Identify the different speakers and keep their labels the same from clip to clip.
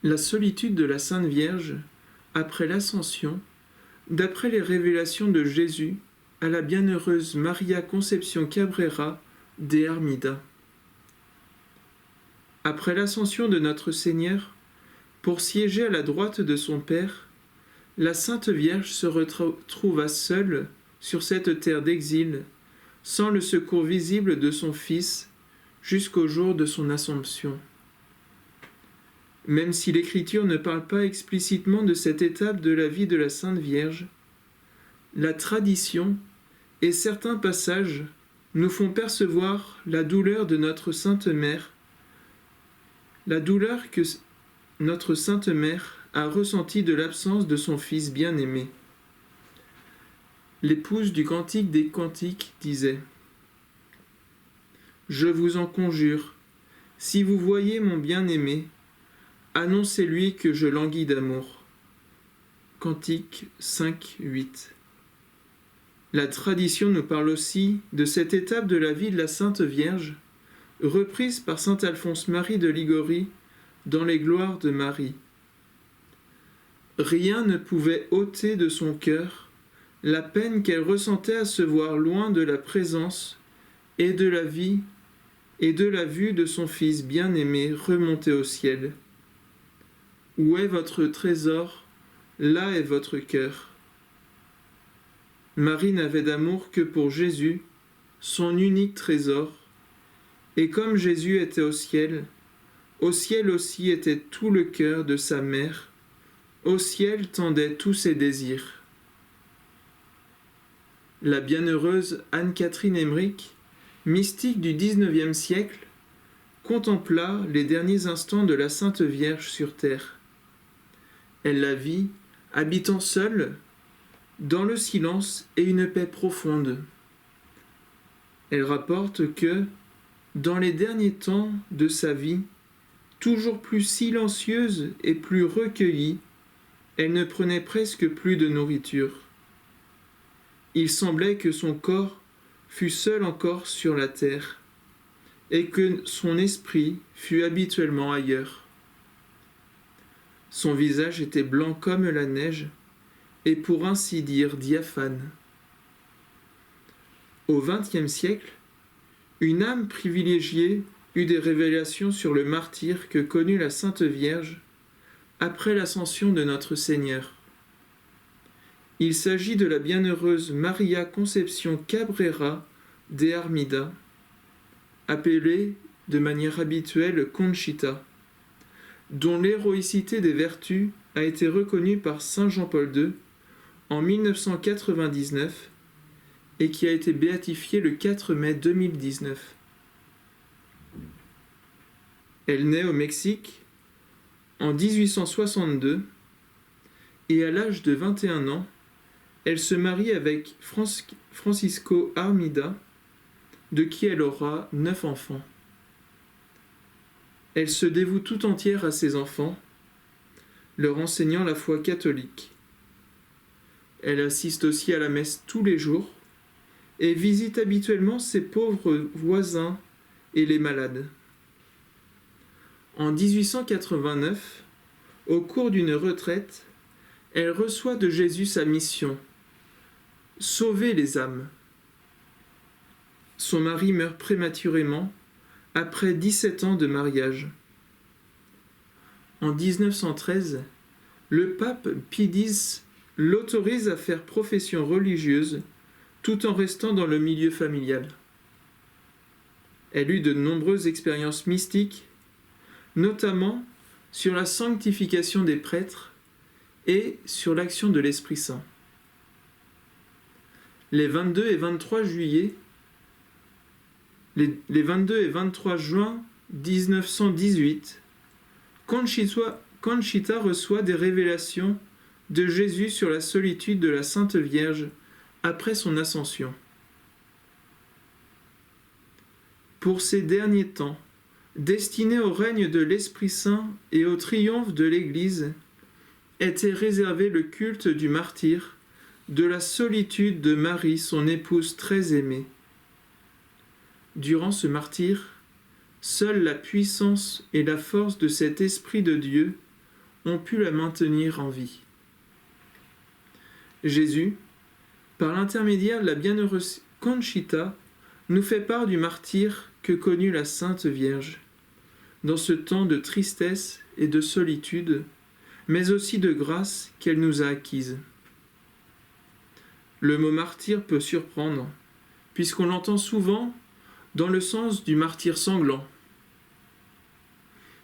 Speaker 1: La solitude de la Sainte Vierge, après l'Ascension, d'après les révélations de Jésus à la bienheureuse Maria Concepción Cabrera de Hermida. Après l'Ascension de notre Seigneur, pour siéger à la droite de son Père, la Sainte Vierge se retrouva seule sur cette terre d'exil, sans le secours visible de son Fils, jusqu'au jour de son Assomption. Même si l'Écriture ne parle pas explicitement de cette étape de la vie de la Sainte Vierge, la tradition et certains passages nous font percevoir la douleur de notre Sainte Mère, la douleur que notre Sainte Mère a ressentie de l'absence de son Fils bien-aimé. L'épouse du Cantique des Cantiques disait « Je vous en conjure, si vous voyez mon bien-aimé, annoncez-lui que je languis d'amour. » Cantique 5, 8. La tradition nous parle aussi de cette étape de la vie de la Sainte Vierge, reprise par saint Alphonse-Marie de Ligorie dans les Gloires de Marie. Rien ne pouvait ôter de son cœur la peine qu'elle ressentait à se voir loin de la présence et de la vie et de la vue de son Fils bien-aimé remonté au ciel. Où est votre trésor? Là est votre cœur. Marie n'avait d'amour que pour Jésus, son unique trésor, et comme Jésus était au ciel aussi était tout le cœur de sa mère, au ciel tendaient tous ses désirs. La bienheureuse Anne-Catherine Emmerich, mystique du XIXe siècle, contempla les derniers instants de la Sainte Vierge sur terre. Elle la vit, habitant seule, dans le silence et une paix profonde. Elle rapporte que, dans les derniers temps de sa vie, toujours plus silencieuse et plus recueillie, elle ne prenait presque plus de nourriture. Il semblait que son corps fût seul encore sur la terre, et que son esprit fût habituellement ailleurs. Son visage était blanc comme la neige, et pour ainsi dire diaphane. Au XXe siècle, une âme privilégiée eut des révélations sur le martyre que connut la Sainte Vierge après l'ascension de notre Seigneur. Il s'agit de la bienheureuse Maria Concepción Cabrera de Hermida, appelée de manière habituelle Conchita, dont l'héroïcité des vertus a été reconnue par saint Jean-Paul II en 1999 et qui a été béatifiée le 4 mai 2019. Elle naît au Mexique en 1862 et à l'âge de 21 ans, elle se marie avec Francisco Armida, de qui elle aura 9 enfants. Elle se dévoue tout entière à ses enfants, leur enseignant la foi catholique. Elle assiste aussi à la messe tous les jours et visite habituellement ses pauvres voisins et les malades. En 1889, au cours d'une retraite, elle reçoit de Jésus sa mission, sauver les âmes. Son mari meurt prématurément, après 17 ans de mariage. En 1913, le pape Pie X l'autorise à faire profession religieuse tout en restant dans le milieu familial. Elle eut de nombreuses expériences mystiques, notamment sur la sanctification des prêtres et sur l'action de l'Esprit Saint. Les 22 et 23 juin 1918, Conchita reçoit des révélations de Jésus sur la solitude de la Sainte Vierge après son ascension. Pour ces derniers temps, destinés au règne de l'Esprit Saint et au triomphe de l'Église, était réservé le culte du martyre, de la solitude de Marie, son épouse très aimée. Durant ce martyre, seule la puissance et la force de cet Esprit de Dieu ont pu la maintenir en vie. Jésus, par l'intermédiaire de la bienheureuse Conchita, nous fait part du martyre que connut la Sainte Vierge, dans ce temps de tristesse et de solitude, mais aussi de grâce qu'elle nous a acquise. Le mot martyr peut surprendre, puisqu'on l'entend souvent dans le sens du martyr sanglant.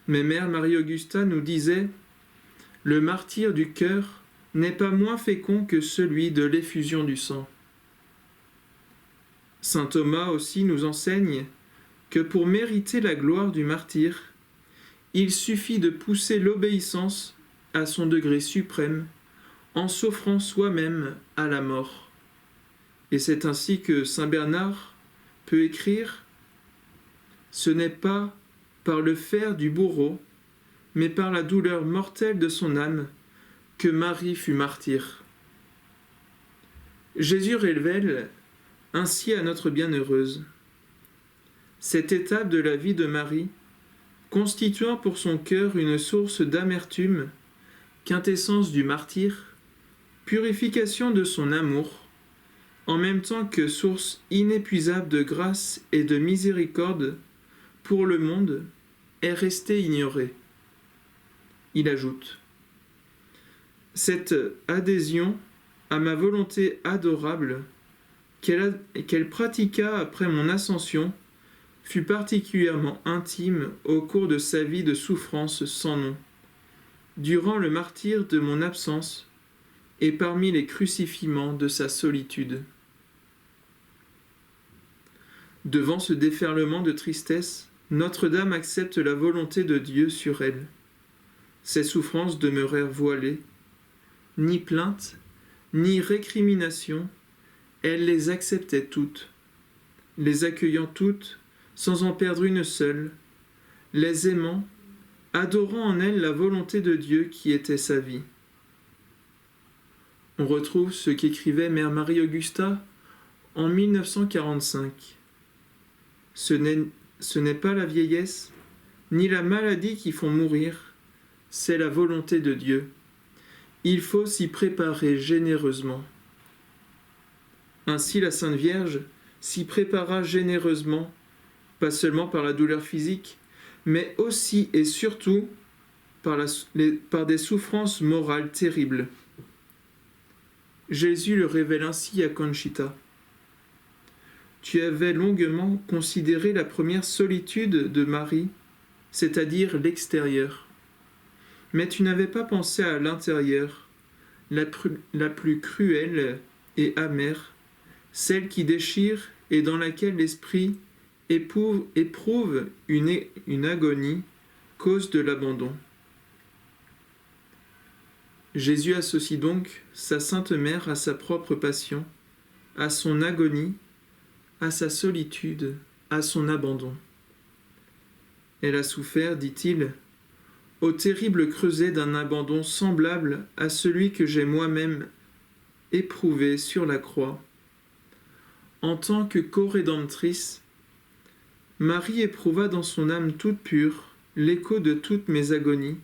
Speaker 1: Mais Mère Marie-Augusta nous disait « Le martyr du cœur n'est pas moins fécond que celui de l'effusion du sang. » Saint Thomas aussi nous enseigne que pour mériter la gloire du martyr, il suffit de pousser l'obéissance à son degré suprême en s'offrant soi-même à la mort. Et c'est ainsi que saint Bernard peut écrire « Ce n'est pas par le fer du bourreau, mais par la douleur mortelle de son âme que Marie fut martyre. » Jésus révèle ainsi à notre bienheureuse cette étape de la vie de Marie, constituant pour son cœur une source d'amertume, quintessence du martyr, purification de son amour, en même temps que source inépuisable de grâce et de miséricorde pour le monde, est restée ignorée. Il ajoute « Cette adhésion à ma volonté adorable qu'elle pratiqua après mon ascension fut particulièrement intime au cours de sa vie de souffrance sans nom, durant le martyre de mon absence et parmi les crucifiements de sa solitude. » Devant ce déferlement de tristesse, Notre-Dame accepte la volonté de Dieu sur elle. Ses souffrances demeurèrent voilées. Ni plainte, ni récrimination, elle les acceptait toutes, les accueillant toutes sans en perdre une seule, les aimant, adorant en elle la volonté de Dieu qui était sa vie. On retrouve ce qu'écrivait Mère Marie-Augusta en 1945. Ce n'est pas la vieillesse, ni la maladie qui font mourir, c'est la volonté de Dieu. Il faut s'y préparer généreusement. Ainsi la Sainte Vierge s'y prépara généreusement, pas seulement par la douleur physique, mais aussi et surtout par des souffrances morales terribles. Jésus le révèle ainsi à Conchita. Tu avais longuement considéré la première solitude de Marie, c'est-à-dire l'extérieur. Mais tu n'avais pas pensé à l'intérieur, la plus cruelle et amère, celle qui déchire et dans laquelle l'esprit éprouve une agonie, cause de l'abandon. Jésus associe donc sa Sainte Mère à sa propre passion, à son agonie, à sa solitude, à son abandon. Elle a souffert, dit-il, au terrible creuset d'un abandon semblable à celui que j'ai moi-même éprouvé sur la croix. En tant que co-rédemptrice, Marie éprouva dans son âme toute pure l'écho de toutes mes agonies,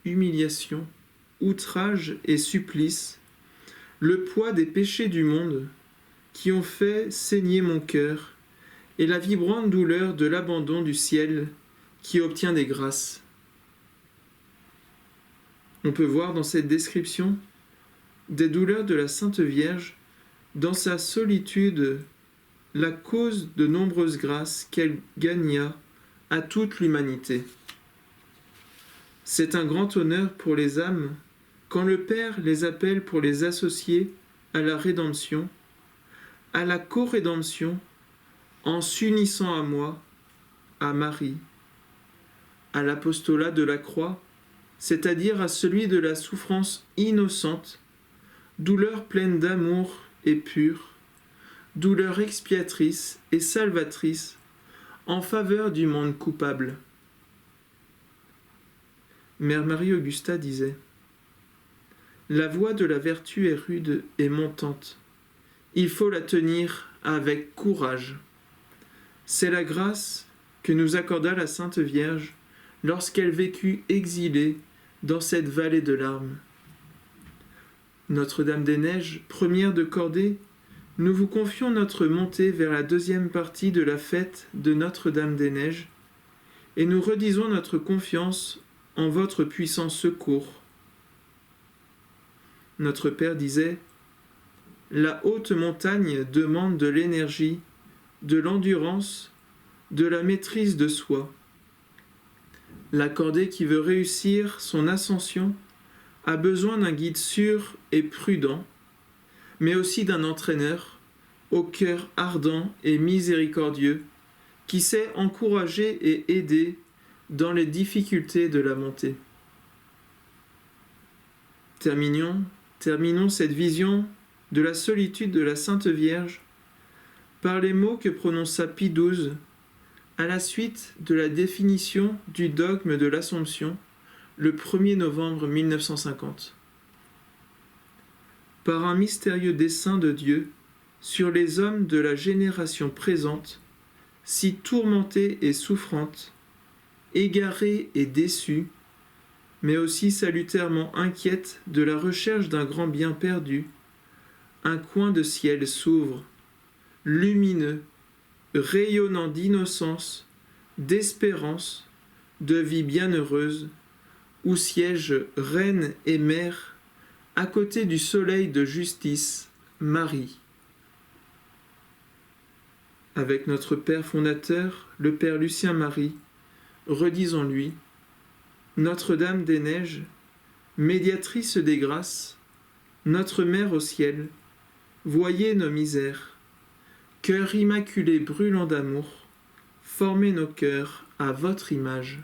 Speaker 1: humiliations, outrages et supplices, le poids des péchés du monde qui ont fait saigner mon cœur et la vibrante douleur de l'abandon du ciel qui obtient des grâces. On peut voir dans cette description des douleurs de la Sainte Vierge, dans sa solitude, la cause de nombreuses grâces qu'elle gagna à toute l'humanité. C'est un grand honneur pour les âmes quand le Père les appelle pour les associer à la rédemption, à la co-rédemption, en s'unissant à moi, à Marie, à l'apostolat de la croix, c'est-à-dire à celui de la souffrance innocente, douleur pleine d'amour et pure, douleur expiatrice et salvatrice en faveur du monde coupable. Mère Marie-Augusta disait « La voie de la vertu est rude et montante. Il faut la tenir avec courage. C'est la grâce que nous accorda la Sainte Vierge lorsqu'elle vécut exilée dans cette vallée de larmes. Notre-Dame-des-Neiges, première de cordée, nous vous confions notre montée vers la deuxième partie de la fête de Notre-Dame-des-Neiges, et nous redisons notre confiance en votre puissant secours. Notre Père disait « La haute montagne demande de l'énergie, de l'endurance, de la maîtrise de soi. La cordée qui veut réussir son ascension a besoin d'un guide sûr et prudent, mais aussi d'un entraîneur au cœur ardent et miséricordieux qui sait encourager et aider dans les difficultés de la montée. » Terminons cette vision de la solitude de la Sainte Vierge par les mots que prononça Pie XII à la suite de la définition du dogme de l'Assomption le 1er novembre 1950. Par un mystérieux dessein de Dieu sur les hommes de la génération présente, si tourmentée et souffrante, égarée et déçue, mais aussi salutairement inquiète de la recherche d'un grand bien perdu, un coin de ciel s'ouvre, lumineux, rayonnant d'innocence, d'espérance, de vie bienheureuse, où siège Reine et Mère, à côté du soleil de justice, Marie. Avec notre Père fondateur, le Père Lucien Marie, redisons-lui, Notre-Dame-des-Neiges, médiatrice des grâces, notre Mère au ciel, voyez nos misères, cœur immaculé brûlant d'amour, formez nos cœurs à votre image.